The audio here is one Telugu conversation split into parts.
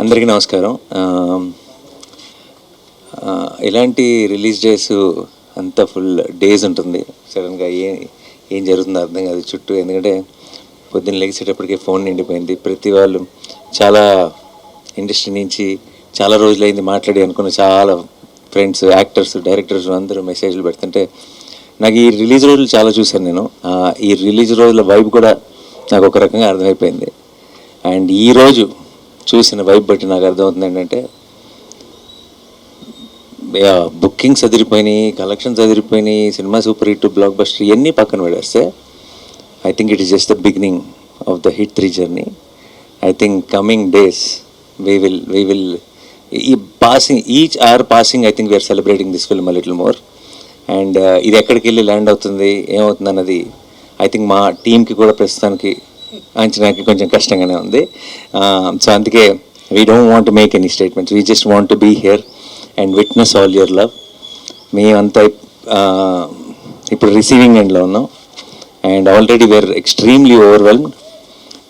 అందరికీ నమస్కారం. ఇలాంటి రిలీజ్ డేస్ అంతా ఫుల్ డేస్ ఉంటుంది. సడన్గా ఏం జరుగుతుందో అర్థం కాదు చుట్టూ. ఎందుకంటే పొద్దున్న లేచేటప్పటికే ఫోన్ నిండిపోయింది. ప్రతి వాళ్ళు చాలా ఇండస్ట్రీ నుంచి చాలా రోజులైంది మాట్లాడి అనుకున్న చాలా ఫ్రెండ్స్, యాక్టర్స్, డైరెక్టర్స్ అందరూ మెసేజ్లు పెడుతుంటే నాకు ఈ రిలీజ్ రోజులు చాలా చూశాను నేను. ఈ రిలీజ్ రోజుల వైబ్ కూడా నాకు ఒక రకంగా అర్థమైపోయింది. అండ్ ఈరోజు చూసిన వైబ్ బట్టి నాకు అర్థమవుతుంది ఏంటంటే బుకింగ్స్ అదిరిపోయినాయి, కలెక్షన్స్ అదిరిపోయినాయి, cinema super hit, blockbuster ఇవన్నీ పక్కన పెడేస్తే I think it is just the beginning of the hit 3 journey. I think coming days we will ఈ passing each or passing I think we are celebrating this film a little more. And ఇది ఎక్కడికి వెళ్ళి ల్యాండ్ అవుతుంది, ఏమవుతుంది అన్నది ఐ థింక్ మా టీంకి కూడా ప్రస్తుతానికి అంచనాకి కొంచెం కష్టంగానే ఉంది. సో అందుకే we don't want make any statements, we just want to be here and witness all your love. మేమంతా ఇప్పుడు రిసీవింగ్ ఎండ్లో ఉన్నాం and already we are extremely overwhelmed.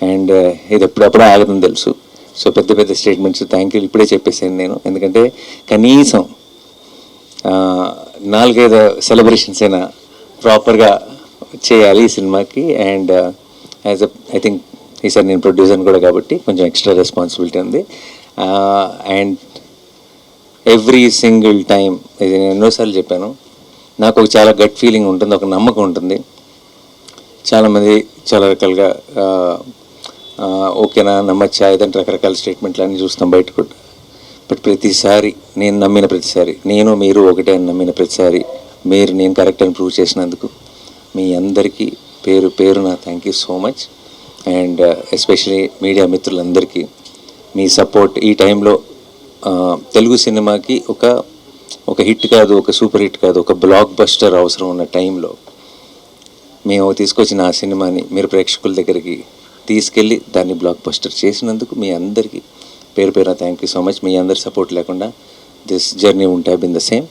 And ఇది ఎప్పుడప్పుడే ఆగదని తెలుసు. సో పెద్ద పెద్ద స్టేట్మెంట్స్ థ్యాంక్ యూ ఇప్పుడే చెప్పేసాను నేను. ఎందుకంటే కనీసం 4-5 సెలబ్రేషన్స్ అయినా ప్రాపర్గా చేయాలి ఈ సినిమాకి. అండ్ యాజ్ ఐ థింక్ ఈసారి నేను ప్రొడ్యూసర్ని కూడా కాబట్టి కొంచెం ఎక్స్ట్రా రెస్పాన్సిబిలిటీ ఉంది. అండ్ ఎవ్రీ సింగిల్ టైం, ఇది నేను ఎన్నోసార్లు చెప్పాను, నాకు ఒక చాలా గట్ ఫీలింగ్ ఉంటుంది, ఒక నమ్మకం ఉంటుంది. చాలామంది చాలా రకాలుగా ఓకేనా నమ్మచ్చా ఇదంటే రకరకాల స్టేట్మెంట్లు అన్నీ చూస్తాం బయట కూడా. బట్ ప్రతిసారి నేను నమ్మిన ప్రతిసారి, నేను మీరు ఒకటే అని నమ్మిన ప్రతిసారి మీరు నేను కరెక్ట్ అని ప్రూవ్ చేసినందుకు మీ అందరికీ పేరు పేరున thank you so much. And especially media మిత్రులందరికీ మీ సపోర్ట్ ఈ టైంలో తెలుగు సినిమాకి ఒక హిట్ కాదు, ఒక సూపర్ హిట్ కాదు, ఒక బ్లాక్ బస్టర్ అవసరం ఉన్న టైంలో మేము తీసుకొచ్చిన ఆ సినిమాని మీరు ప్రేక్షకుల దగ్గరికి తీసుకెళ్ళి దాన్ని బ్లాక్ బస్టర్ చేసినందుకు మీ అందరికీ పేరు పేరున థ్యాంక్ యూ సో మచ్. మీ అందరి సపోర్ట్ లేకుండా this journey won't have been the same.